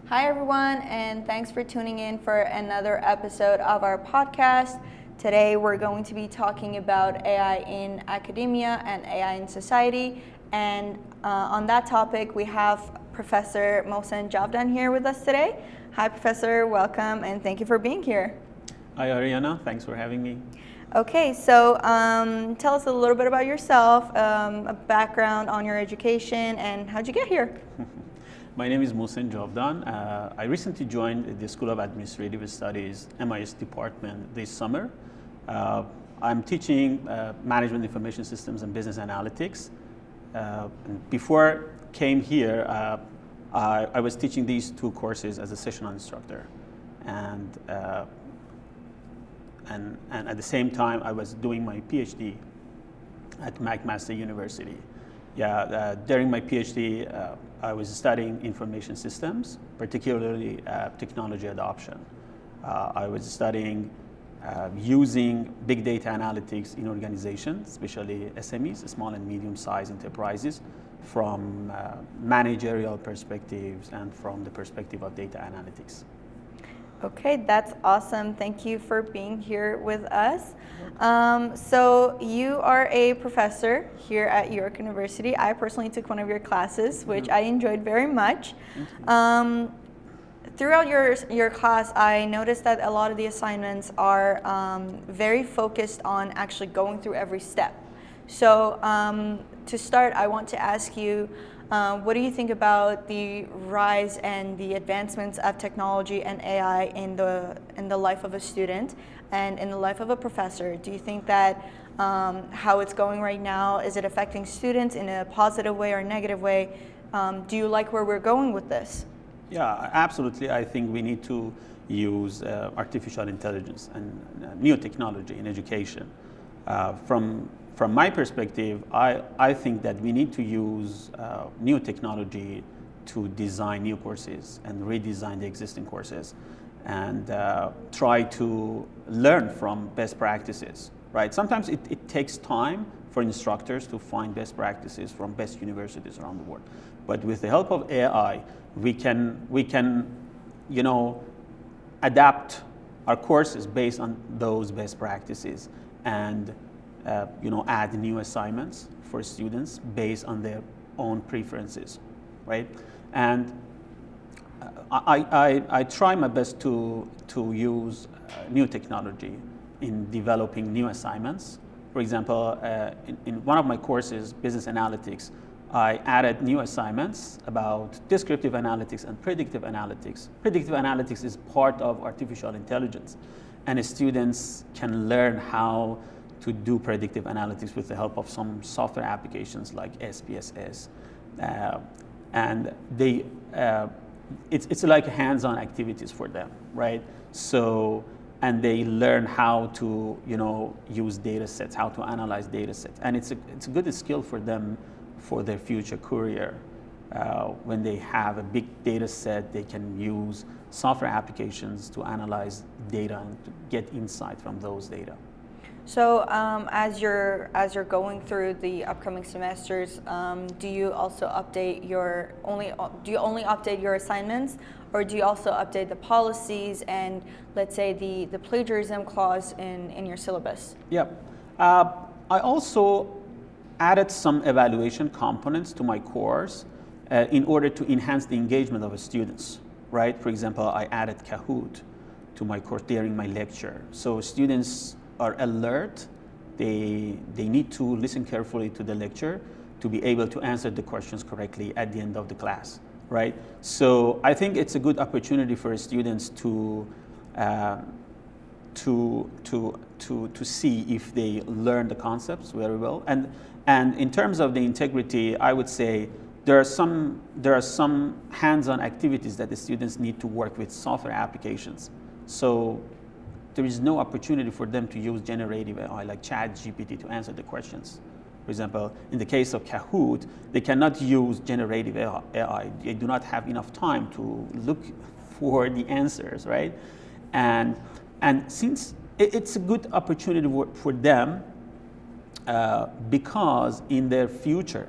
Hi, everyone, and thanks for tuning in for another episode of our podcast. Today, we're going to be talking about AI in academia and AI in society. And on that topic, we have Professor Mohsen Javdan here with us today. Hi, Professor. Welcome, and thank you for being here. Hi, Ariana. Thanks for having me. Okay, so tell us a little bit about yourself, a background on your education, and how'd you get here? My name is Mohsen Javdan. I recently joined the School of Administrative Studies MIS department this summer. I'm teaching Management Information Systems and Business Analytics. Before I came here, I was teaching these two courses as a sessional instructor. And at the same time, I was doing my PhD at McMaster University. During my PhD, I was studying information systems, particularly technology adoption. I was studying using big data analytics in organizations, especially SMEs, small and medium-sized enterprises, from managerial perspectives and from the perspective of data analytics. Okay, that's awesome. Thank you for being here with us. So you are a professor here at York University. I personally took one of your classes, which I enjoyed very much. Throughout your class, I noticed that a lot of the assignments are very focused on actually going through every step. So to start, I want to ask you, what do you think about the rise and the advancements of technology and AI in the life of a student and in the life of a professor? Do you think that how it's going right now, is it affecting students in a positive way or negative way? Do you like where we're going with this? Yeah, absolutely. I think we need to use artificial intelligence and new technology in education. From my perspective, I think that we need to use new technology to design new courses and redesign the existing courses and try to learn from best practices, right? Sometimes it takes time for instructors to find best practices from best universities around the world. But with the help of AI, we can adapt our courses based on those best practices and add new assignments for students based on their own preferences, right? And I try my best to use new technology in developing new assignments. For example, in one of my courses, Business Analytics, I added new assignments about descriptive analytics and predictive analytics. Predictive analytics is part of artificial intelligence, and students can learn how to do predictive analytics with the help of some software applications like SPSS. And it's like hands-on activities for them, right? So, and they learn how to use data sets, how to analyze data sets. And it's a good skill for them for their future career. When they have a big data set, they can use software applications to analyze data and to get insight from those data. So as you're going through the upcoming semesters, do you also update do you only update your assignments, or do you also update the policies and, let's say, the plagiarism clause in your syllabus? Yeah, I also added some evaluation components to my course in order to enhance the engagement of the students, right? For example, I added Kahoot to my course during my lecture, so students are alert. They need to listen carefully to the lecture to be able to answer the questions correctly at the end of the class, right? So I think it's a good opportunity for students to see if they learn the concepts very well. And in terms of the integrity, I would say there are some hands-on activities that the students need to work with software applications. So there is no opportunity for them to use generative AI like ChatGPT to answer the questions. For example, in the case of Kahoot, they cannot use generative AI. They do not have enough time to look for the answers, right? And since it's a good opportunity for them because in their future,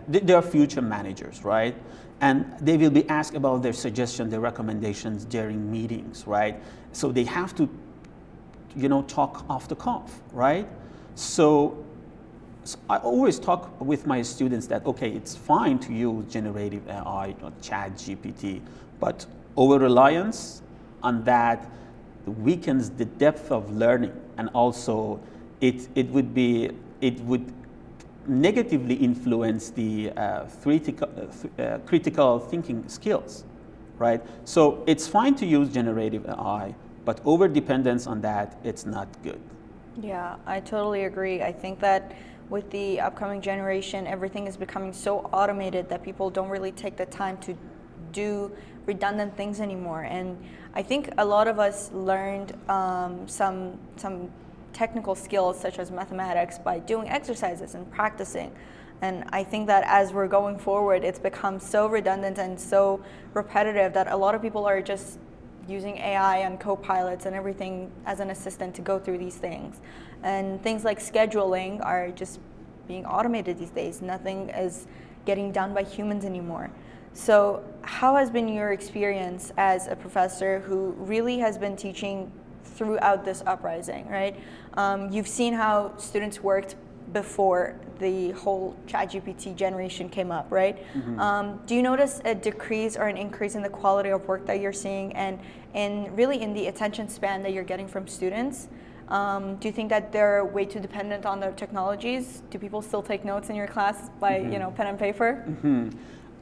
they are future managers, right? and they will be asked about their suggestions, their recommendations during meetings, right? So they have to, talk off the cuff, right? So I always talk with my students that, okay, it's fine to use generative AI or chat GPT, but over-reliance on that weakens the depth of learning, and also it would negatively influence the critical thinking skills, right? So it's fine to use generative AI, but over-dependence on that, it's not good. Yeah, I totally agree. I think that with the upcoming generation, everything is becoming so automated that people don't really take the time to do redundant things anymore. And I think a lot of us learned some technical skills such as mathematics by doing exercises and practicing. And I think that as we're going forward, it's become so redundant and so repetitive that a lot of people are just using AI and co-pilots and everything as an assistant to go through these things. And things like scheduling are just being automated these days. Nothing is getting done by humans anymore. So how has been your experience as a professor who really has been teaching throughout this uprising, right? You've seen how students worked before the whole ChatGPT generation came up, right? Mm-hmm. Do you notice a decrease or an increase in the quality of work that you're seeing, and really in the attention span that you're getting from students? Do you think that they're way too dependent on the technologies? Do people still take notes in your class by pen and paper? Mm-hmm.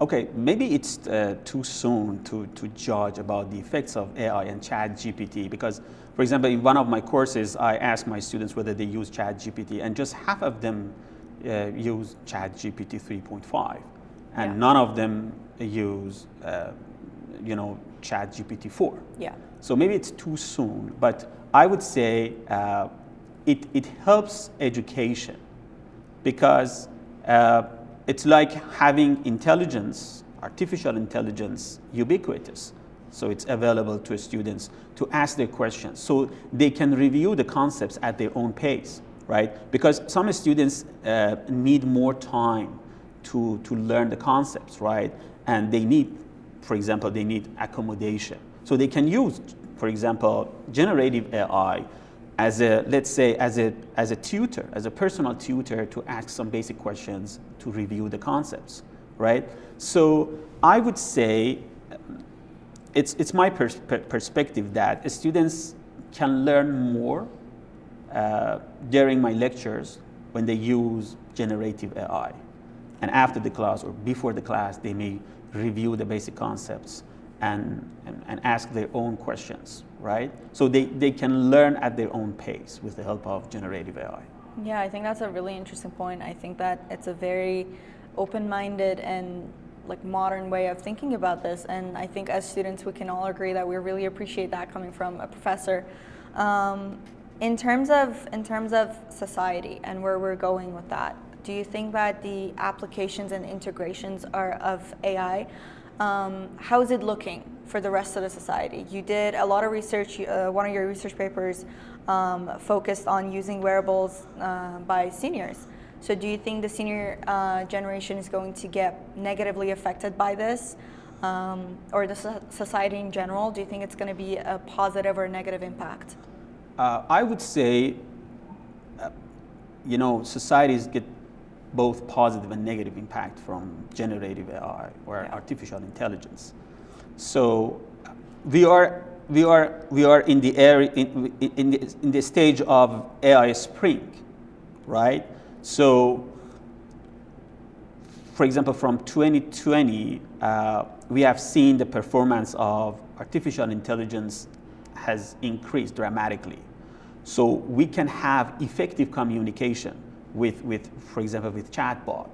Okay, maybe it's too soon to judge about the effects of AI and ChatGPT, because, for example, in one of my courses, I asked my students whether they use ChatGPT, and just half of them use ChatGPT 3.5, and none of them use, ChatGPT 4. Yeah. So maybe it's too soon, but I would say it helps education, because it's like having intelligence, artificial intelligence, ubiquitous. So it's available to students to ask their questions, so they can review the concepts at their own pace, right? Because some students need more time to learn the concepts, right? And they need, for example, they need accommodation. So they can use, for example, generative AI as a, let's say, as a tutor, as a personal tutor, to ask some basic questions to review the concepts, right? So I would say it's my perspective that students can learn more during my lectures when they use generative AI. And after the class or before the class, they may review the basic concepts and ask their own questions, right? So they can learn at their own pace with the help of generative AI. Yeah, I think that's a really interesting point. I think that it's a very open-minded and modern way of thinking about this, and I think as students we can all agree that we really appreciate that coming from a professor. In terms of society and where we're going with that, do you think that the applications and integrations of AI, how is it looking for the rest of the society? You did a lot of research, one of your research papers focused on using wearables by seniors. So do you think the senior generation is going to get negatively affected by this, or the society in general? Do you think it's going to be a positive or negative impact? I would say, societies get both positive and negative impact from generative AI or artificial intelligence. So we are in the area in the stage of AI spring, right? So, for example, from 2020, we have seen the performance of artificial intelligence has increased dramatically. So we can have effective communication with for example, with chatbot.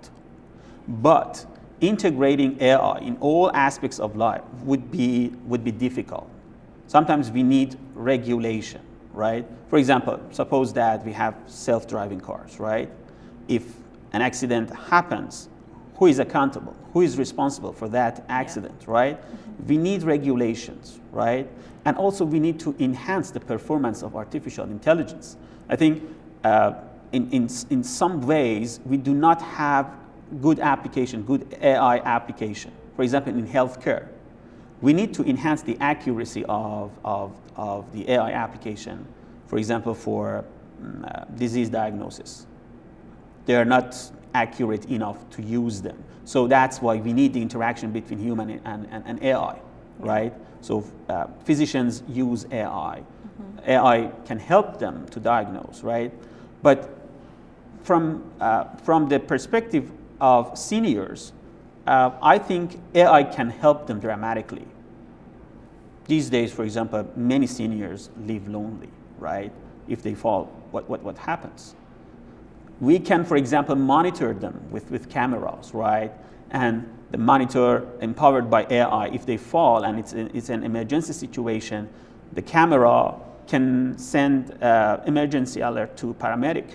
But integrating AI in all aspects of life would be difficult. Sometimes we need regulation, right? For example, suppose that we have self-driving cars, right? If an accident happens, who is accountable? Who is responsible for that accident, right? We need regulations, right? And also we need to enhance the performance of artificial intelligence. I think in some ways we do not have good application, good AI application. For for example, in healthcare, we need to enhance the accuracy of the AI application, for example, for disease diagnosis. They are not accurate enough to use them. So that's why we need the interaction between human and AI, right? So physicians use AI. AI can help them to diagnose, right? But from the perspective of seniors, I think AI can help them dramatically. These days, for example, many seniors live lonely, right? If they fall, what happens? We can, for example, monitor them with cameras, right? And the monitor, empowered by AI, if they fall and it's an emergency situation, the camera can send emergency alert to paramedic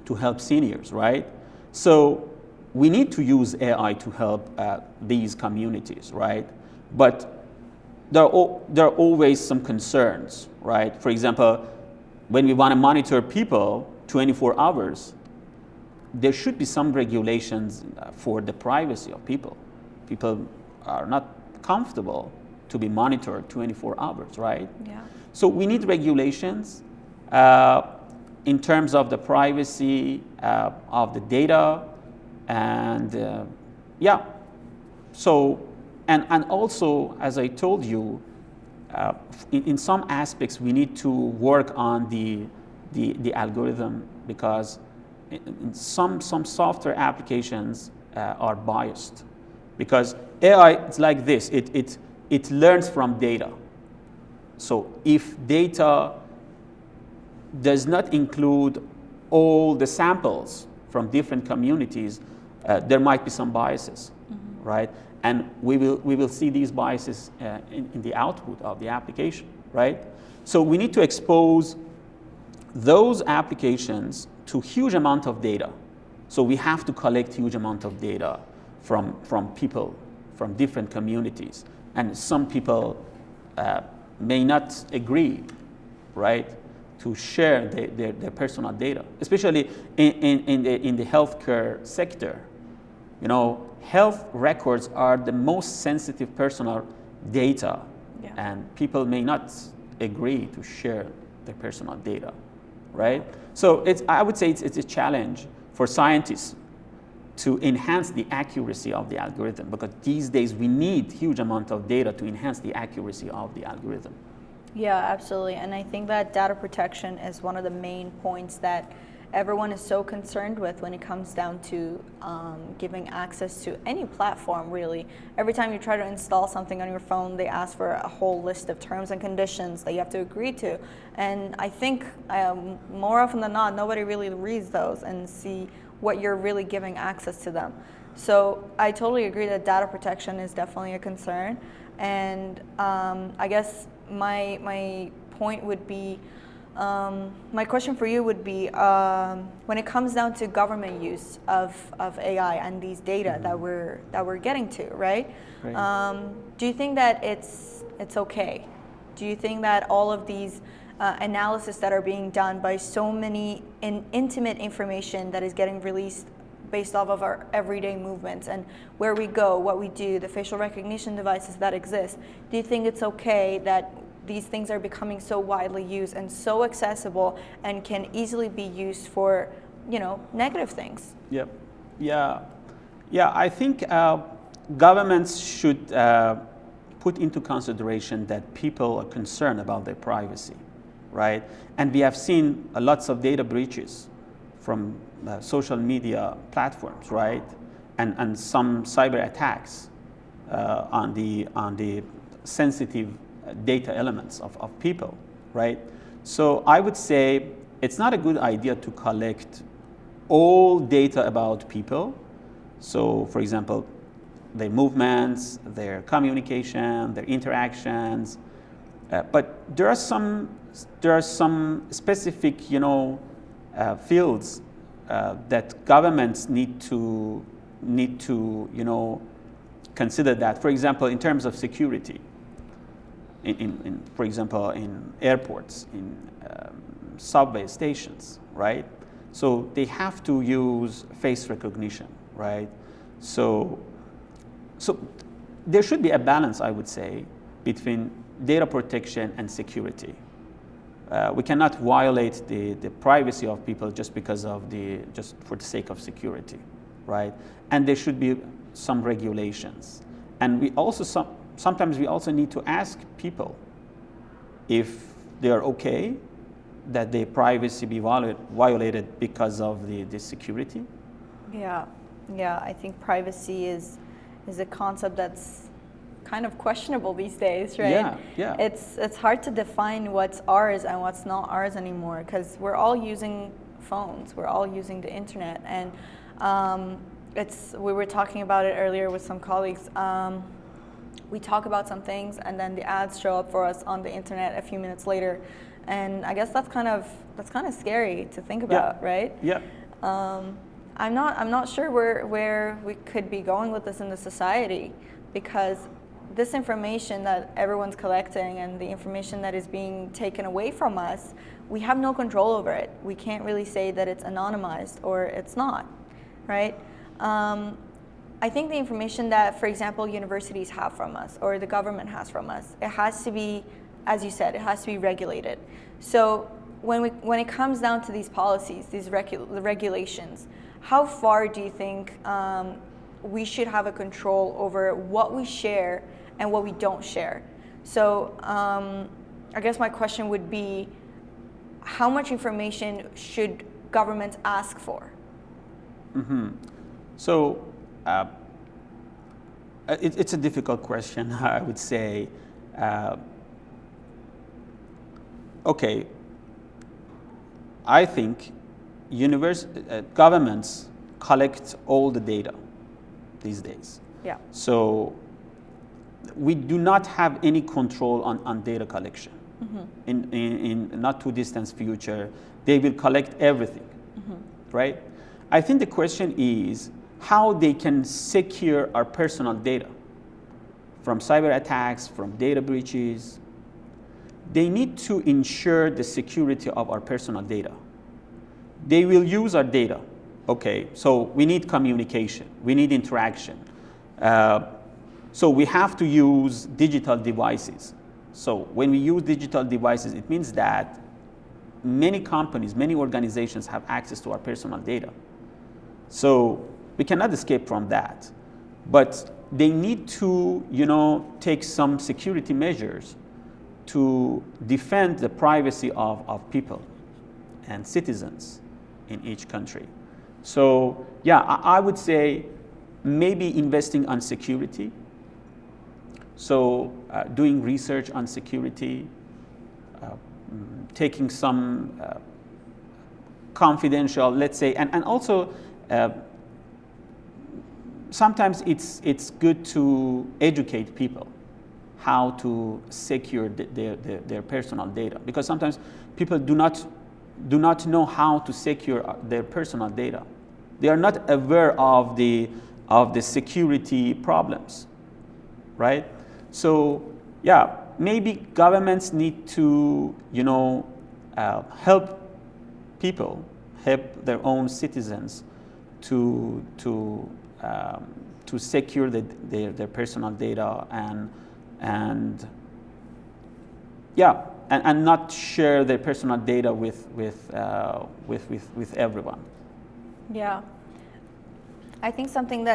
to help seniors, right? So we need to use AI to help these communities, right? But there are always some concerns, right? For example, when we want to monitor people 24 hours, there should be some regulations for the privacy of people. People are not comfortable to be monitored 24 hours, right? Yeah. So we need regulations in terms of the privacy of the data, and So, and also, as I told you, in some aspects we need to work on the algorithm, because in some software applications are biased, because AI is like this. It learns from data. So if data does not include all the samples from different communities, there might be some biases, right? And we will see these biases in the output of the application, right? So we need to expose those applications to huge amount of data. So we have to collect huge amount of data from people, from different communities. And some people may not agree, right, to share their personal data, especially in the healthcare sector. You know, health records are the most sensitive personal data, and people may not agree to share their personal data, right? So I would say it's a challenge for scientists to enhance the accuracy of the algorithm, because these days we need huge amount of data to enhance the accuracy of the algorithm. Yeah, absolutely. And I think that data protection is one of the main points that everyone is so concerned with when it comes down to giving access to any platform, really. Every time you try to install something on your phone, they ask for a whole list of terms and conditions that you have to agree to. And I think more often than not, nobody really reads those and see what you're really giving access to them. So I totally agree that data protection is definitely a concern. And I guess my point would be, my question for you would be, when it comes down to government use of AI and these data that we're getting to, right? Do you think that it's okay? Do you think that all of these analysis that are being done by so many intimate information that is getting released based off of our everyday movements and where we go, what we do, the facial recognition devices that exist, do you think it's okay that these things are becoming so widely used and so accessible and can easily be used for, negative things? Yeah. I think governments should put into consideration that people are concerned about their privacy, right? And we have seen lots of data breaches from social media platforms, right? And some cyber attacks on the sensitive data elements of people, right? So I would say it's not a good idea to collect all data about people. So, for example, their movements, their communication, their interactions. But there are some specific, fields that governments need to consider that. For example, in terms of security. For example, in airports, in subway stations, right? So they have to use face recognition, right? So So there should be a balance, I would say, between data protection and security. We cannot violate the privacy of people just for the sake of security, right? And there should be some regulations. And we also sometimes we also need to ask people if they are okay that their privacy be violated because of the security. Yeah, I think privacy is a concept that's kind of questionable these days, right? Yeah. It's hard to define what's ours and what's not ours anymore, because we're all using phones, we're all using the internet, and we were talking about it earlier with some colleagues. We talk about some things and then the ads show up for us on the internet a few minutes later, and I guess that's kind of scary to think about, right? Yeah. I'm not sure where we could be going with this in the society, because this information that everyone's collecting and the information that is being taken away from us, we have no control over it. We can't really say that it's anonymized or it's not, right? I think the information that, for example, universities have from us or the government has from us, it has to be, as you said, it has to be regulated. So when it comes down to these policies, these regulations, how far do you think we should have a control over what we share and what we don't share? So I guess my question would be, how much information should governments ask for? Mm-hmm. So it's a difficult question, I would say. Okay, I think governments collect all the data these days. Yeah. So we do not have any control on data collection. Mm-hmm. In not too distant future, they will collect everything, mm-hmm. right? I think the question is how they can secure our personal data from cyber attacks, from data breaches. They need to ensure the security of our personal data. They will use our data. Okay, so we need communication, we need interaction. So we have to use digital devices. So when we use digital devices, it means that many companies, many organizations have access to our personal data. So we cannot escape from that. But they need to, take some security measures to defend the privacy of people and citizens in each country. So yeah, I would say maybe investing on security. So doing research on security, taking some confidential, let's say, and also sometimes it's good to educate people how to secure their personal data, because sometimes people do not know how to secure their personal data. They are not aware of the security problems, right? So yeah, maybe governments need to help people, help their own citizens to secure their personal data and not share their personal data with everyone. Yeah, I think something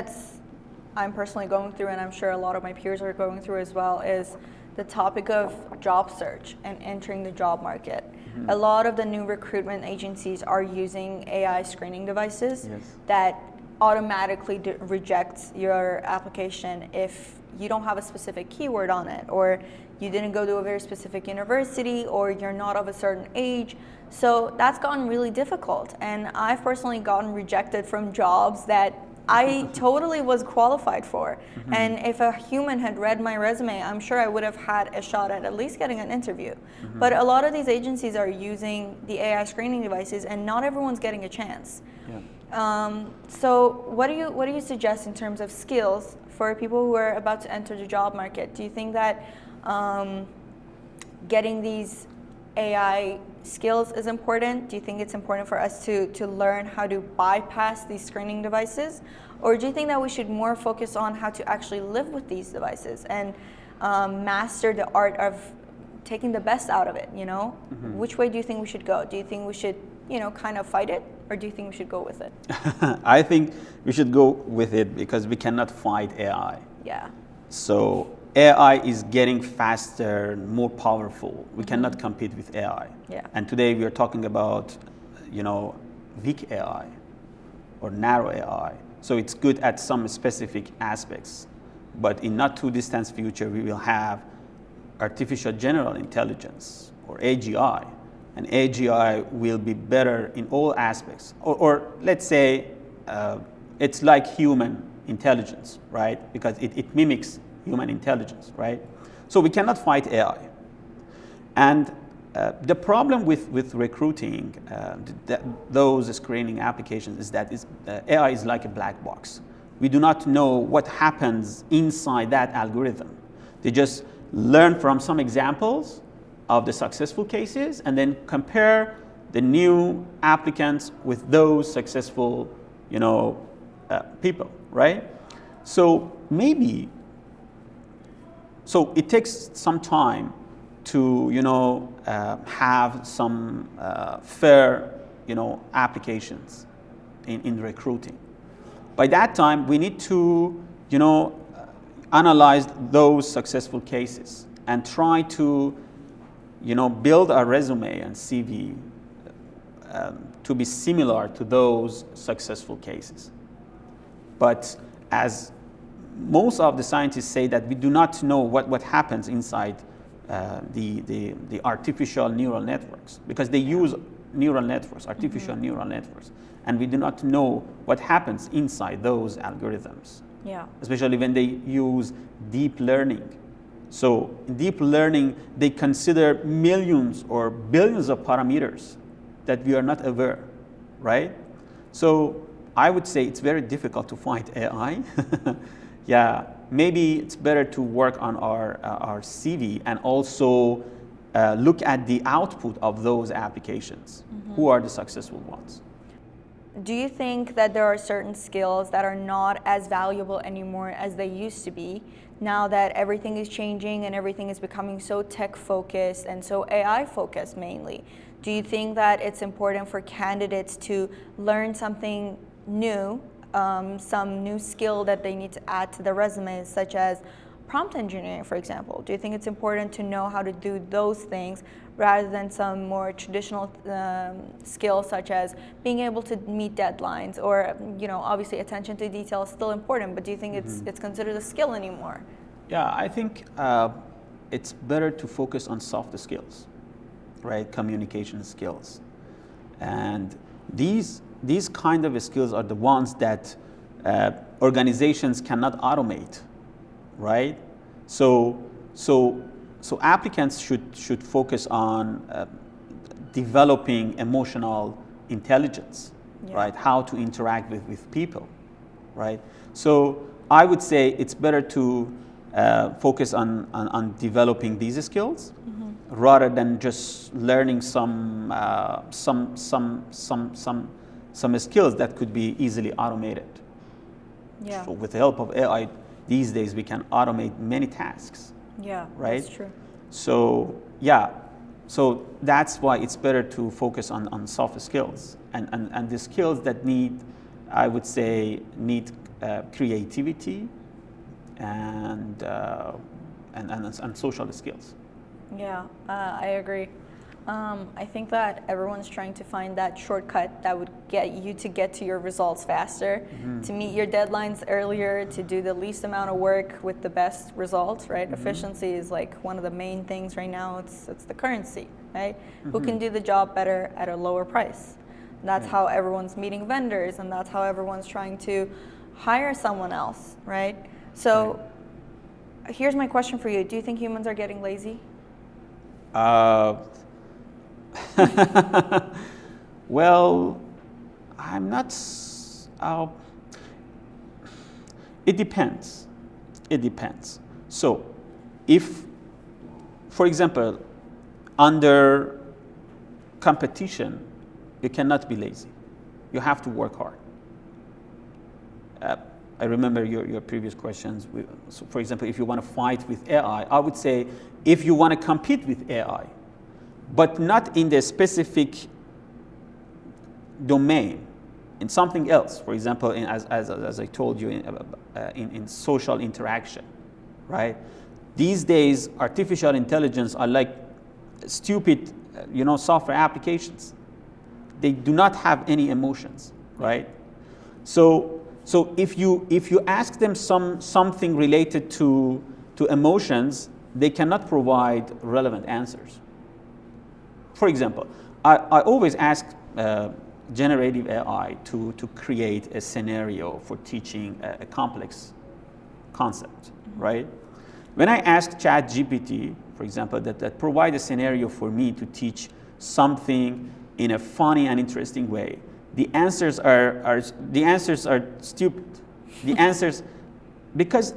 I'm personally going through, and I'm sure a lot of my peers are going through as well, is the topic of job search and entering the job market. Mm-hmm. A lot of the new recruitment agencies are using AI screening devices. Yes. That automatically rejects your application if you don't have a specific keyword on it, or you didn't go to a very specific university, or you're not of a certain age. So that's gotten really difficult, and I've personally gotten rejected from jobs that I totally was qualified for. Mm-hmm. And if a human had read my resume, I'm sure I would have had a shot at least getting an interview. Mm-hmm. But a lot of these agencies are using the AI screening devices, and not everyone's getting a chance. Yeah. So what do you suggest in terms of skills for people who are about to enter the job market? Do you think that getting these AI skills is important? Do you think it's important for us to learn how to bypass these screening devices? Or do you think that we should more focus on how to actually live with these devices and master the art of taking the best out of it, you know? Which way do you think we should go? Do you think we should, you know, kind of fight it? Or do you think we should go with it? I think we should go with it because we cannot fight AI. Yeah. So AI is getting faster, more powerful. We cannot compete with AI. Yeah. And today we are talking about, you know, weak AI or narrow AI. So it's good at some specific aspects. But in not too distant future, we will have artificial general intelligence or AGI. And AGI will be better in all aspects. Or let's say it's like human intelligence, right? Because it mimics human intelligence, right? So we cannot fight AI. And the problem with recruiting those screening applications is that AI is like a black box. We do not know what happens inside that algorithm. They just learn from some examples of the successful cases and then compare the new applicants with those successful, you know, people, right? So it takes some time to, you know, have some fair, you know, applications in recruiting. By that time, we need to, you know, analyze those successful cases and try to, you know, build a resume and CV to be similar to those successful cases. But as most of the scientists say that we do not know what happens inside the artificial neural networks because they use neural networks, artificial neural networks, and we do not know what happens inside those algorithms. Yeah. Especially when they use deep learning. So in deep learning, they consider millions or billions of parameters that we are not aware, right? So I would say it's very difficult to fight AI. Yeah, maybe it's better to work on our CV and also look at the output of those applications. Who are the successful ones? Do you think that there are certain skills that are not as valuable anymore as they used to be now that everything is changing and everything is becoming so tech focused and so AI focused mainly? Do you think that it's important for candidates to learn something new, some new skill that they need to add to their resumes, such as prompt engineering, for example? Do you think it's important to know how to do those things rather than some more traditional skills such as being able to meet deadlines or, you know, obviously attention to detail is still important, but do you think it's considered a skill anymore? Yeah, I think it's better to focus on soft skills, right? Communication skills. And these kind of skills are the ones that organizations cannot automate, right? So applicants should focus on developing emotional intelligence, right? How to interact with people, right? So I would say it's better to focus on developing these skills rather than just learning some skills that could be easily automated. Yeah. So with the help of AI, these days we can automate many tasks. Yeah, right? That's true. So yeah, so that's why it's better to focus on soft skills and the skills that need, I would say, need creativity and social skills. Yeah, I agree. I think that everyone's trying to find that shortcut that would get you to get to your results faster, to meet your deadlines earlier, to do the least amount of work with the best results, right? Efficiency is like one of the main things right now. It's the currency, right? Who can do the job better at a lower price? And that's how everyone's meeting vendors, and that's how everyone's trying to hire someone else, right? So here's my question for you. Do you think humans are getting lazy? Well, I'm not. It depends. It depends. So, if, for example, under competition, you cannot be lazy. You have to work hard. I remember your previous questions. So for example, if you want to fight with AI, I would say if you want to compete with AI, but not in the specific domain, in something else. For example, as I told you, in social interaction, right? These days, artificial intelligence are like stupid, software applications. They do not have any emotions, right? So if you ask them something related to emotions, they cannot provide relevant answers. For example, I always ask generative AI to create a scenario for teaching a complex concept, right? When I ask ChatGPT, for example, that provide a scenario for me to teach something in a funny and interesting way, the answers are stupid. The answers, because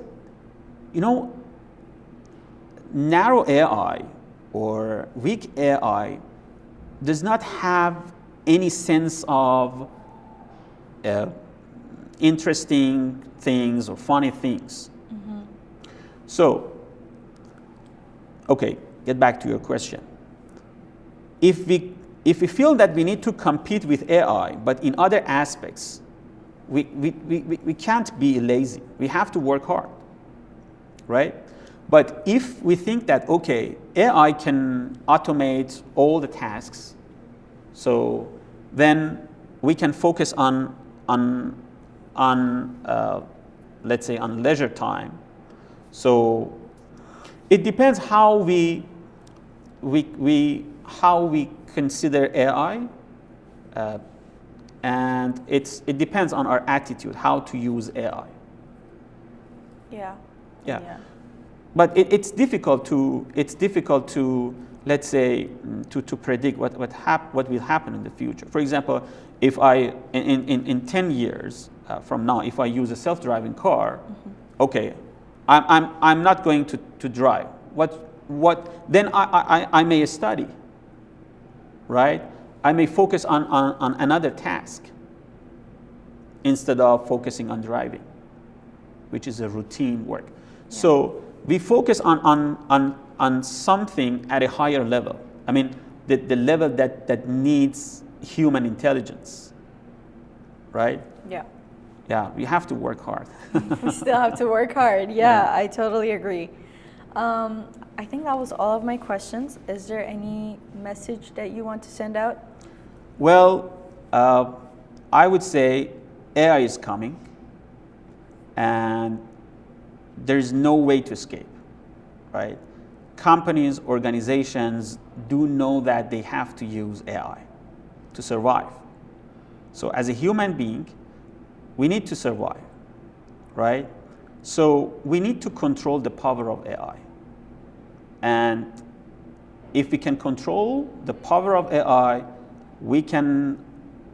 narrow AI or weak AI does not have any sense of interesting things or funny things. Mm-hmm. So, okay, get back to your question. If we feel that we need to compete with AI, but in other aspects, we can't be lazy. We have to work hard, right? But if we think that, okay, AI can automate all the tasks, so then we can focus on let's say on leisure time. So it depends how we consider AI, and it depends on our attitude how to use AI. Yeah. But it's difficult to let's say to predict what will happen in the future. For example, if I in 10 years from now, if I use a self-driving car, mm-hmm. Okay, I'm not going to drive. What then I may study, right? I may focus on another task instead of focusing on driving, which is a routine work. Yeah. So we focus on something at a higher level. I mean, the level that needs human intelligence, right? Yeah. Yeah, we have to work hard. We still have to work hard. Yeah, I totally agree. I think that was all of my questions. Is there any message that you want to send out? Well, I would say AI is coming, and there's no way to escape, right? Companies, organizations do know that they have to use AI to survive. So as a human being, we need to survive, right? So we need to control the power of AI. And if we can control the power of AI, we can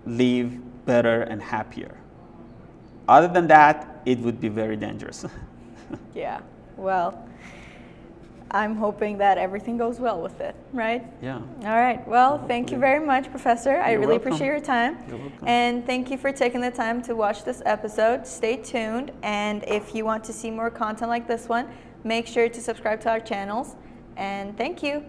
live better and happier. Other than that, it would be very dangerous. Yeah, well, I'm hoping that everything goes well with it, right? Yeah. All right. Well, thank you very much, Professor. I really appreciate your time. You're welcome. And thank you for taking the time to watch this episode. Stay tuned. And if you want to see more content like this one, make sure to subscribe to our channels. And thank you.